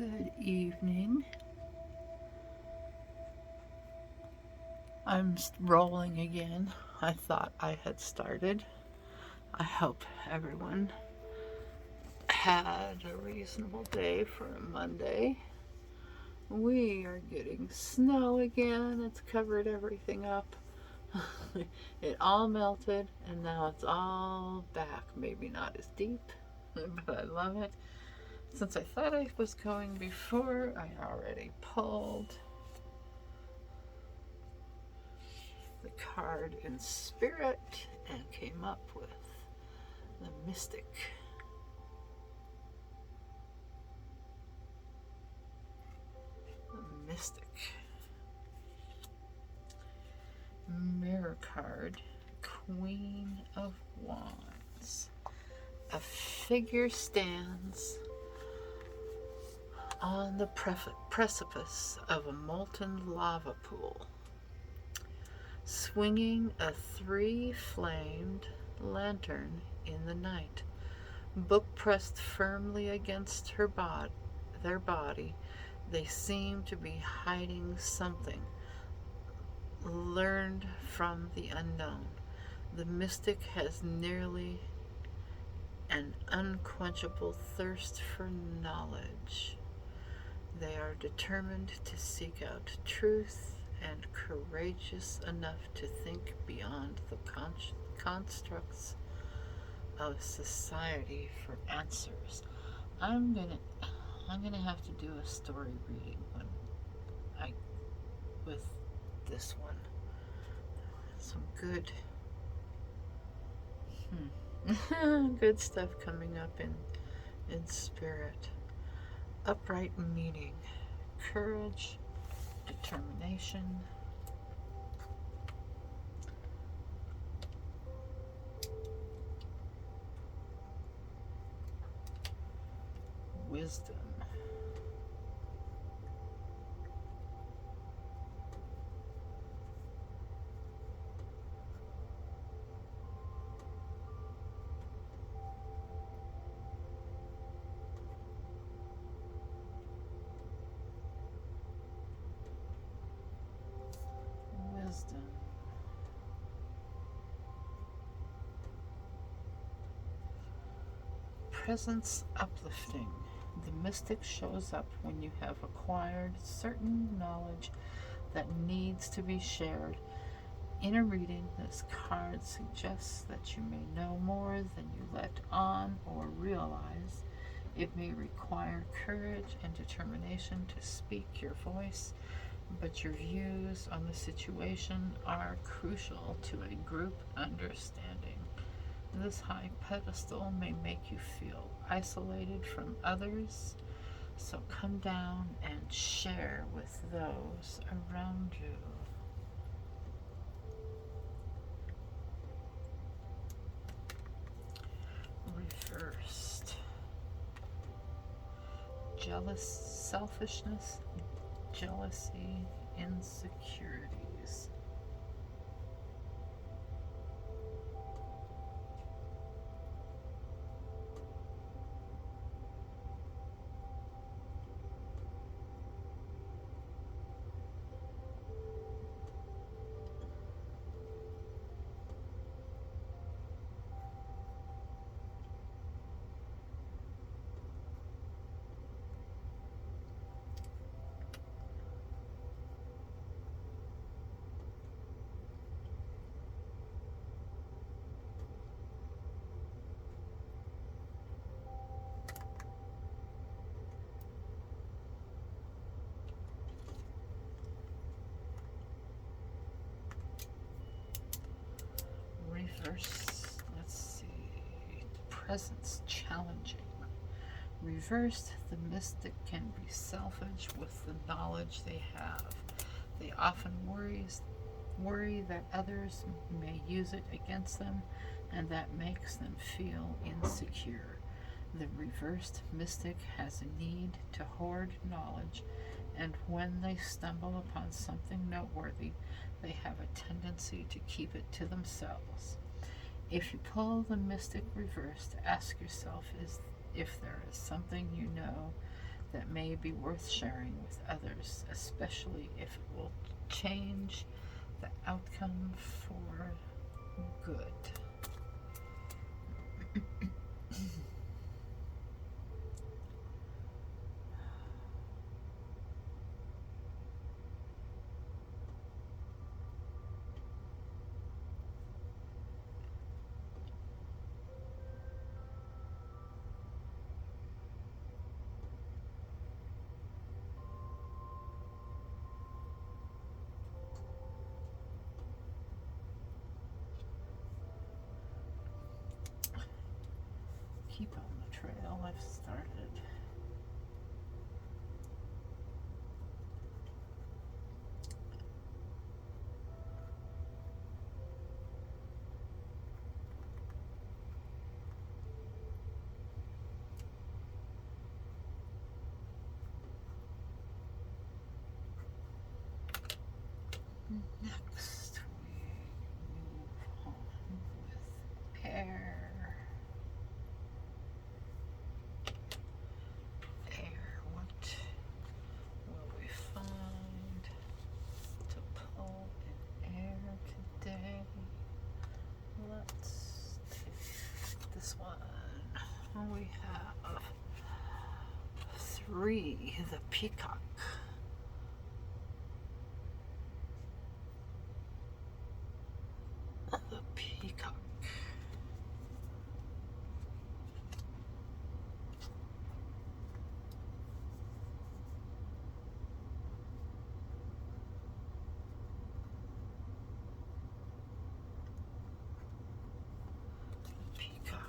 Good evening. I'm rolling again. I thought I had started. I hope everyone had a reasonable day for a Monday. We are getting snow again. It's covered everything up. It all melted and now it's all back. Maybe not as deep, but I love it. Since I thought I was going before, I already pulled the card in spirit and came up with the mystic. The mystic. Mirror card, Queen of Wands. A figure stands on the precipice of a molten lava pool, swinging a three-flamed lantern in the night. Book pressed firmly against their body, they seem to be hiding something learned from the unknown. The mystic has nearly an unquenchable thirst for knowledge. They are determined to seek out truth and courageous enough to think beyond the constructs of society for answers. I'm gonna have to do a story reading with this one. Some good good stuff coming up in spirit. Upright meaning, courage, determination, wisdom, wisdom. Presence uplifting. The mystic shows up when you have acquired certain knowledge that needs to be shared. In a reading, this card suggests that you may know more than you let on or realize. It may require courage and determination to speak your voice, but your views on the situation are crucial to a group understanding. This high pedestal may make you feel isolated from others, so come down and share with those around you. Reversed. Selfishness, jealousy, insecurities. Reverse, let's see, presence challenging. Reversed, the mystic can be selfish with the knowledge they have. They often worry that others may use it against them, and that makes them feel insecure. The reversed mystic has a need to hoard knowledge, and when they stumble upon something noteworthy, they have a tendency to keep it to themselves. If you pull the mystic reversed, ask yourself if there is something you know that may be worth sharing with others, especially if it will change the outcome for good. Keep on the trail I've started. Next, we move on with air. Air, what will we find to pull in air today? Let's take this one. We have 3, the Peacock. The Peacock. Peacock.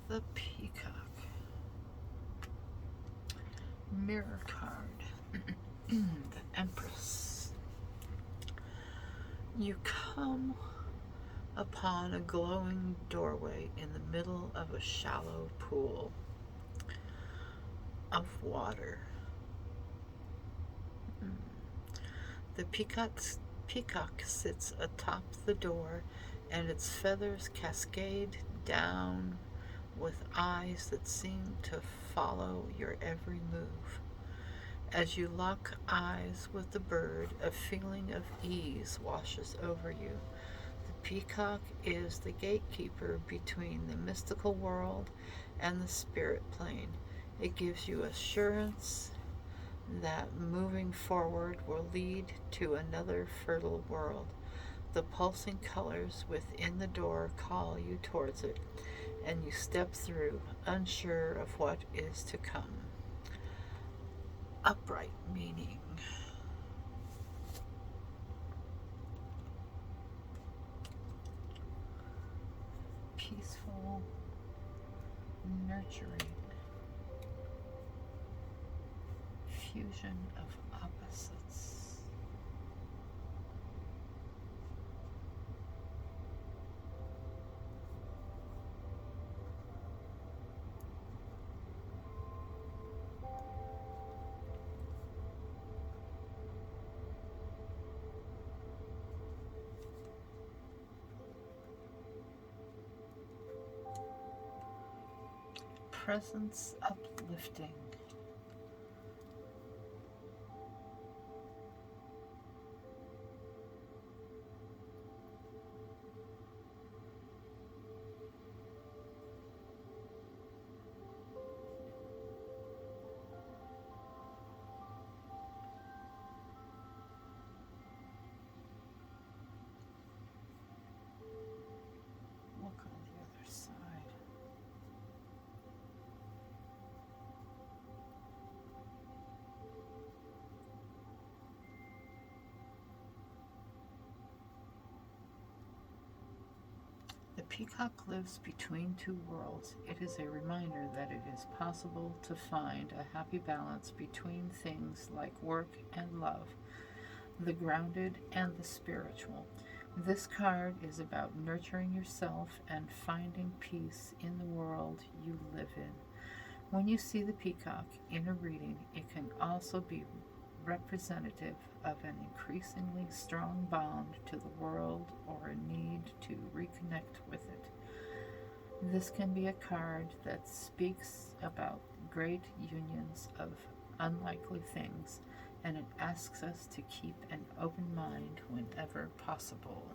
The Peacock. Mirror card. The Empress. You come upon a glowing doorway in the middle of a shallow pool of water. The peacock sits atop the door, and its feathers cascade down with eyes that seem to follow your every move. As you lock eyes with the bird, a feeling of ease washes over you. The peacock is the gatekeeper between the mystical world and the spirit plane. It gives you assurance that moving forward will lead to another fertile world. The pulsing colors within the door call you towards it, and you step through, unsure of what is to come. Upright meaning. Peaceful, nurturing, fusion of opposites. Presence uplifting. Look on the other side. The peacock lives between two worlds. It is a reminder that it is possible to find a happy balance between things like work and love, the grounded and the spiritual. This card is about nurturing yourself and finding peace in the world you live in. When you see the peacock in a reading, it can also be representative of an increasingly strong bond to the world or a need to reconnect with it. This can be a card that speaks about great unions of unlikely things, and it asks us to keep an open mind whenever possible.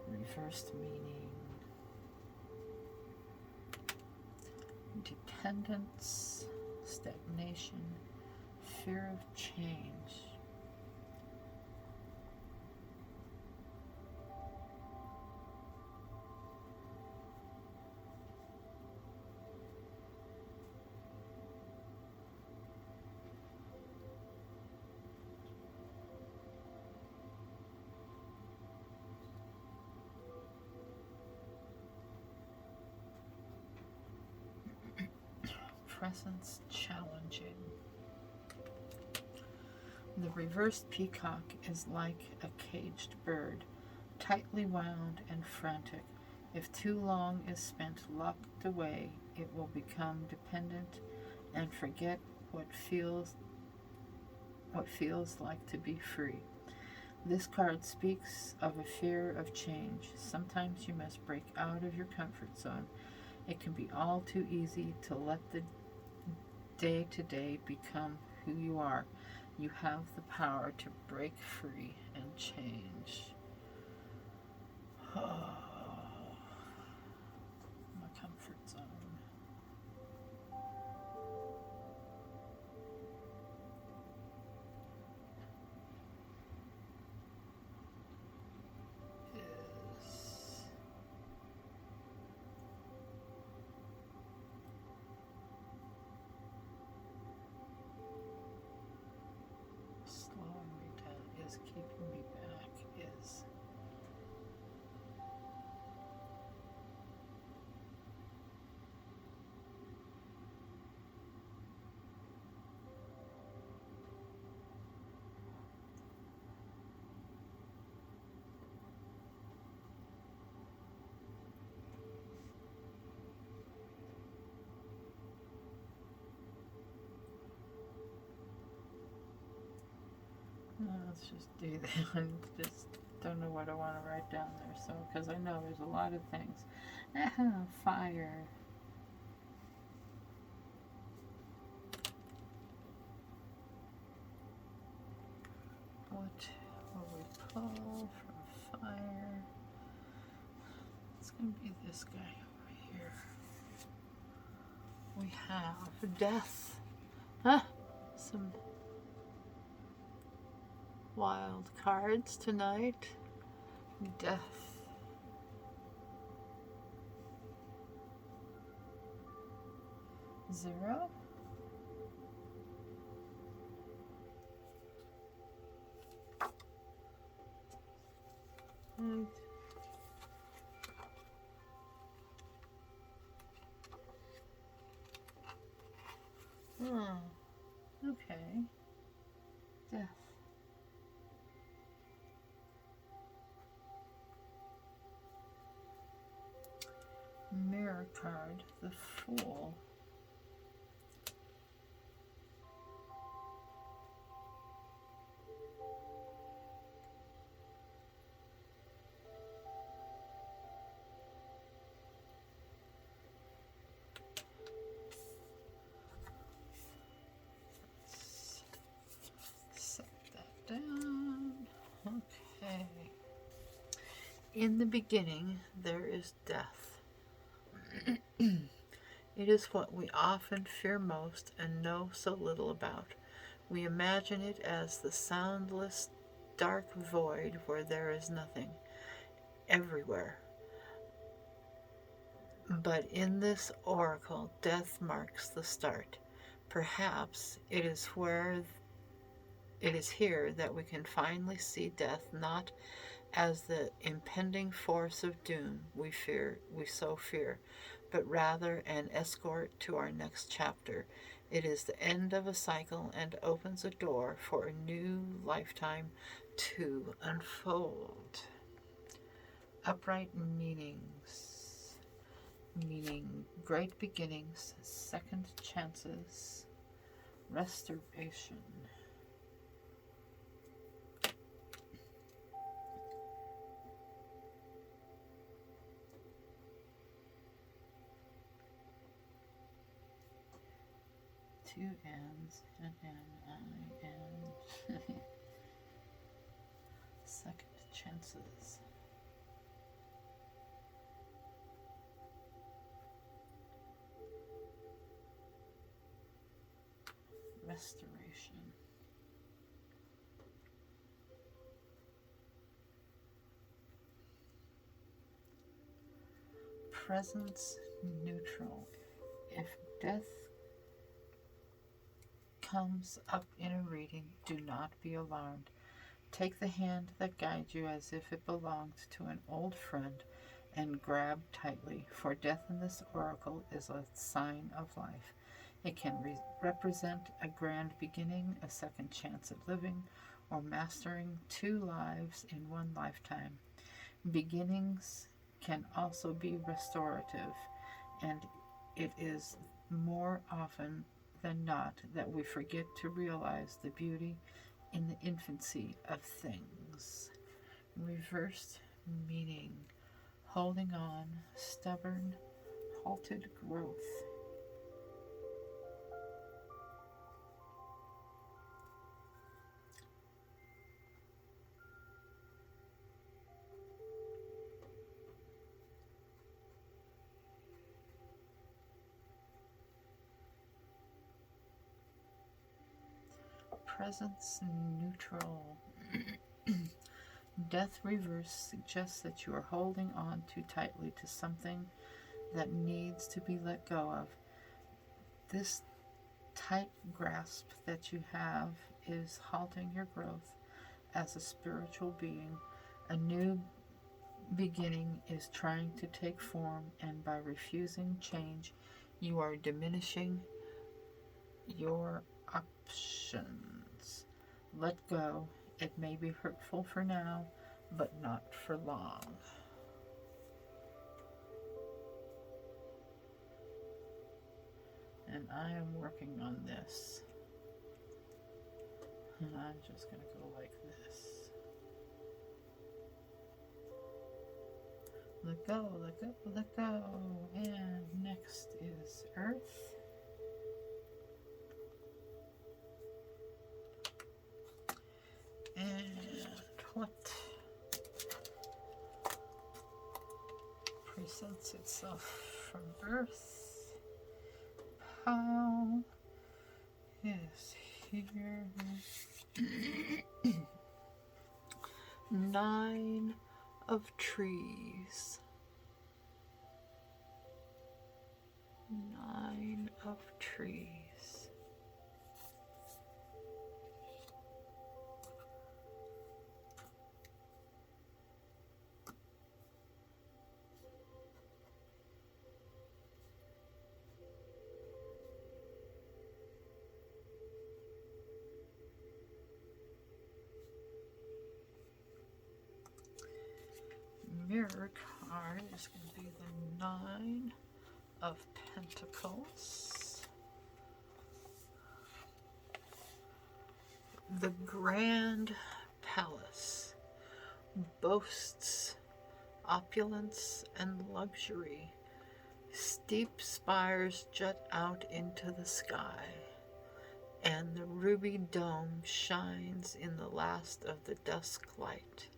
Reversed meaning: dependence, stagnation, fear of change. Presence challenging. The reversed peacock is like a caged bird, tightly wound and frantic. If too long is spent locked away, it will become dependent and forget what feels like to be free. This card speaks of a fear of change. Sometimes you must break out of your comfort zone. It can be all too easy to let the day-to-day become who you are. You have the power to break free and change. My comfort zone. Slowing me down is keeping me back is let's just do that. I just don't know what I want to write down there. So, because I know there's a lot of things. Fire. What will we pull from fire? It's going to be this guy over here. We have death. Some wild cards tonight. Death. Zero. And okay. Death. Mirror card, the Fool. Set that down. Okay. In the beginning, there is death. It is what we often fear most and know so little about. We imagine it as the soundless, dark void where there is nothing, everywhere. But in this oracle, death marks the start. Perhaps it is here that we can finally see death not as the impending force of doom we so fear, but rather an escort to our next chapter. It is the end of a cycle and opens a door for a new lifetime to unfold. Upright meanings, meaning great beginnings, second chances, restoration. Two N's, an N-I-N. Second chances. Restoration. Presence neutral. If death comes up in a reading, do not be alarmed. Take the hand that guides you as if it belonged to an old friend and grab tightly, for death in this oracle is a sign of life. It can represent a grand beginning, a second chance at living, or mastering two lives in one lifetime. Beginnings can also be restorative, and it is more often than not that we forget to realize the beauty in the infancy of things. Reversed meaning, holding on, stubborn, halted growth. Presence neutral. Death reverse suggests that you are holding on too tightly to something that needs to be let go of. This tight grasp that you have is halting your growth as a spiritual being. A new beginning is trying to take form, and by refusing change, you are diminishing your options. Let go. It may be hurtful for now, but not for long. And I am working on this. And I'm just going to go like this. Let go, let go, let go. And next is Earth. And what presents itself from Earth? How is here? 9 of trees. 9 of trees. Mirror card is going to be the 9 of Pentacles. The Grand Palace boasts opulence and luxury. Steep spires jut out into the sky, and the ruby dome shines in the last of the dusk light.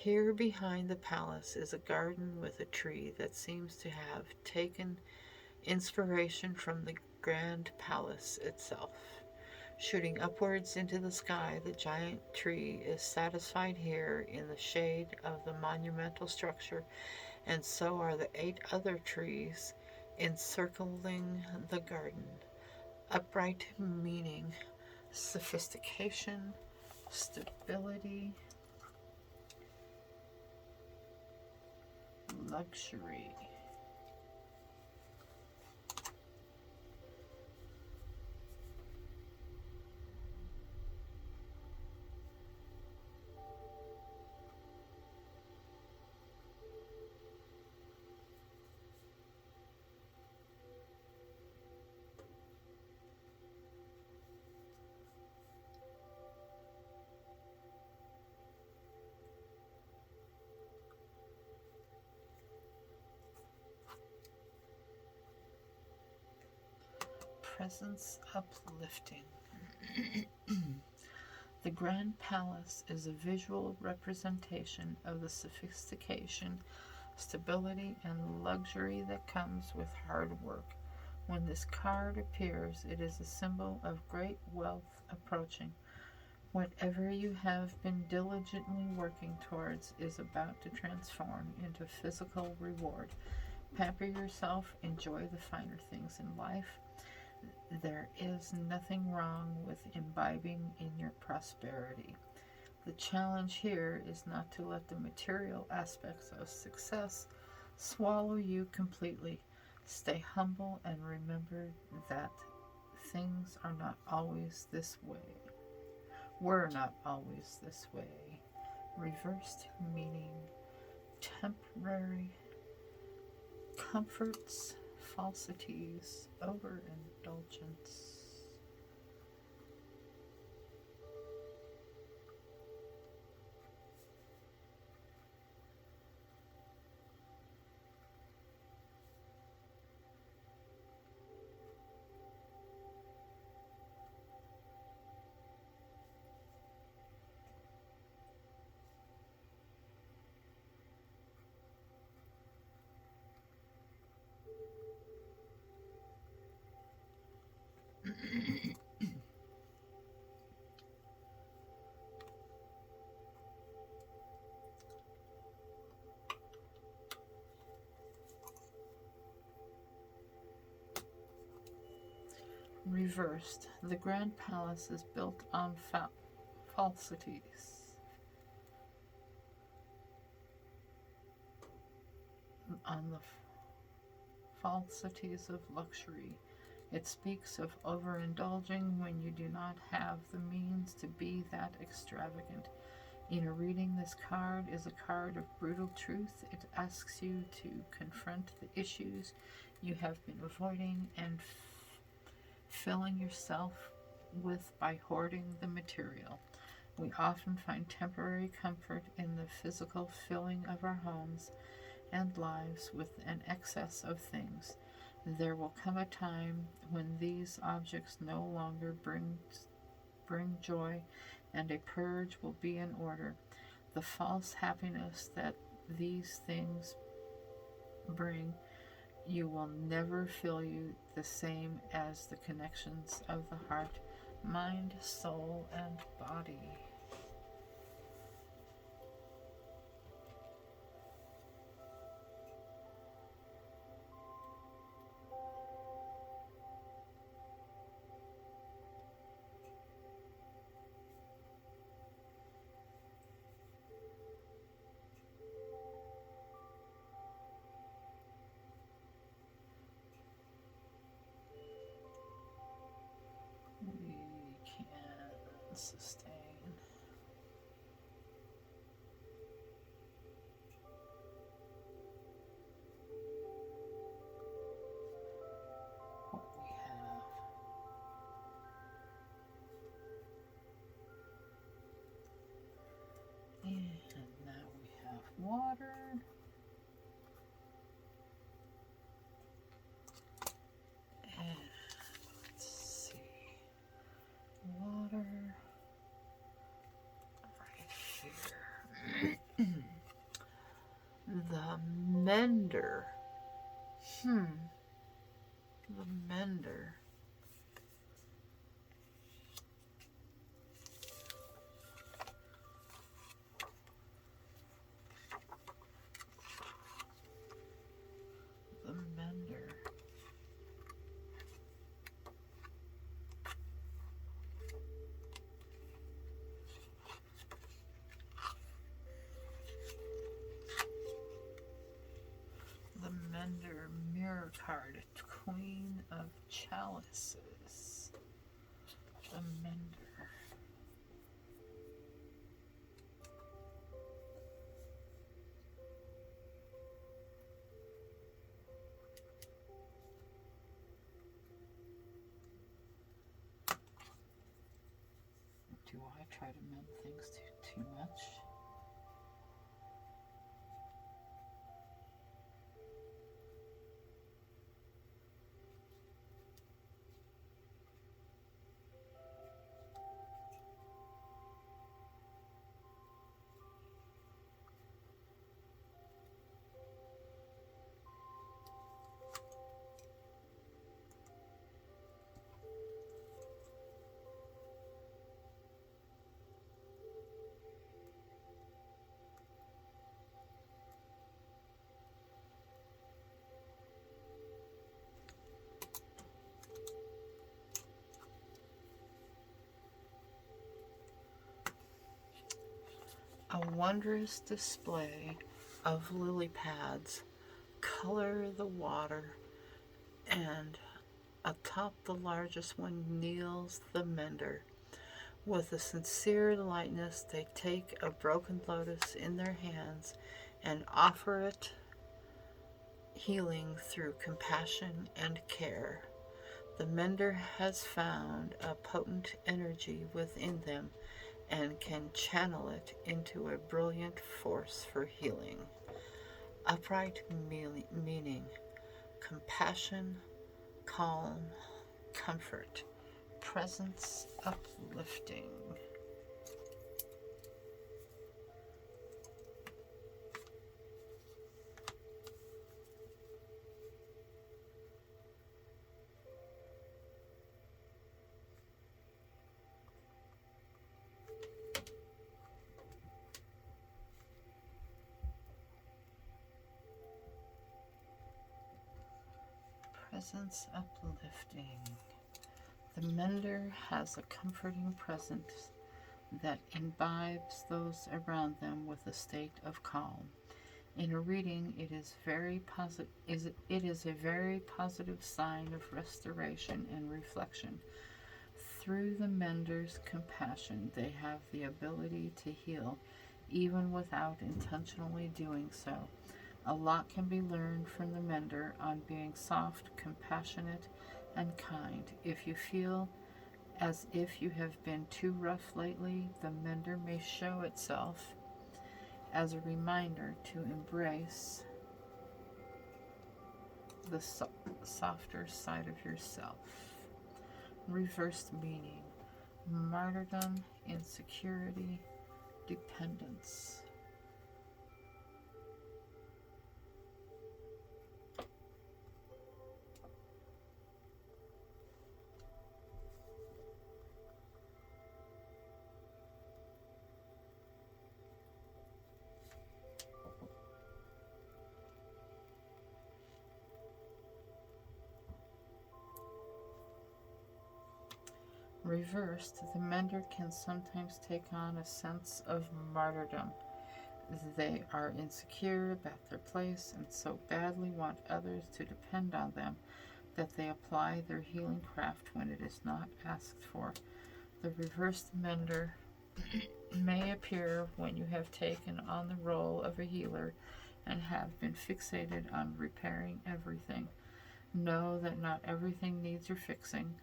Here behind the palace is a garden with a tree that seems to have taken inspiration from the Grand Palace itself. Shooting upwards into the sky, the giant tree is satisfied here in the shade of the monumental structure, and so are the 8 other trees encircling the garden. Upright meaning sophistication, stability, luxury. presence uplifting. The Grand Palace is a visual representation of the sophistication, stability, and luxury that comes with hard work. When this card appears, it is a symbol of great wealth approaching. Whatever you have been diligently working towards is about to transform into physical reward. Pamper yourself, enjoy the finer things in life. There is nothing wrong with imbibing in your prosperity. The challenge here is not to let the material aspects of success swallow you completely. Stay humble and remember that things are not always this way. We're not always this way. Reversed meaning temporary comforts, falsities, overindulgence. Reversed, the Grand Palace is built on falsities, on the falsities of luxury. It speaks of overindulging when you do not have the means to be that extravagant. In a reading, this card is a card of brutal truth. It asks you to confront the issues you have been avoiding and filling yourself with by hoarding the material. We often find temporary comfort in the physical filling of our homes and lives with an excess of things. There will come a time when these objects no longer bring joy, and a purge will be in order. The false happiness that these things bring you will never feel you the same as the connections of the heart, mind, soul, and body. We can sustain. What we have. And now we have water. And let's see. Water. Right here. The mender. The mender. The mender. The mender mirror card, Queen of Chalices. The mender. Do I try to mend things too much? wondrous display of lily pads color the water, and atop the largest one kneels the mender. With a sincere lightness, they take a broken lotus in their hands and offer it healing through compassion and care. The mender has found a potent energy within them and can channel it into a brilliant force for healing. Upright meaning, compassion, calm, comfort, presence uplifting. Presence uplifting. The mender has a comforting presence that imbibes those around them with a state of calm. In a reading, it is a very positive sign of restoration and reflection. Through the mender's compassion, they have the ability to heal, even without intentionally doing so. A lot can be learned from the mender on being soft, compassionate, and kind. If you feel as if you have been too rough lately, the mender may show itself as a reminder to embrace the softer side of yourself. Reversed meaning, martyrdom, insecurity, dependence. Reversed, the mender can sometimes take on a sense of martyrdom. They are insecure about their place and so badly want others to depend on them that they apply their healing craft when it is not asked for. The reversed mender may appear when you have taken on the role of a healer and have been fixated on repairing everything. Know that not everything needs your fixing.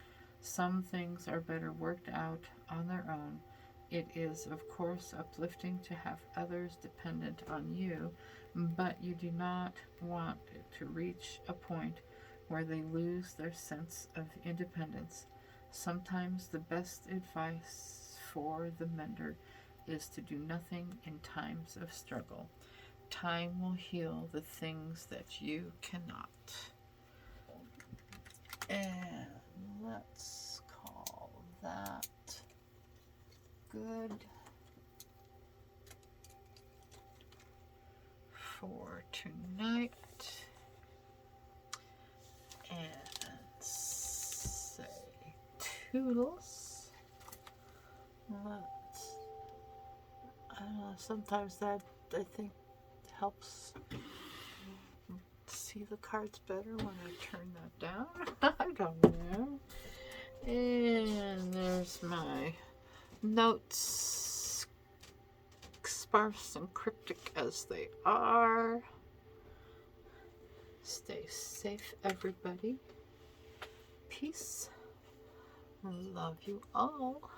Some things are better worked out on their own. It is, of course, uplifting to have others dependent on you, but you do not want it to reach a point where they lose their sense of independence. Sometimes the best advice for the mender is to do nothing in times of struggle. Time will heal the things that you cannot. And let's call that good for tonight. And say toodles. I don't know, sometimes that I think helps see the cards better when I turn that down. I don't know. And there's my notes, sparse and cryptic as they are. Stay safe, everybody. Peace. Love you all.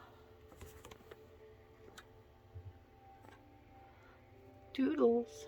Doodles.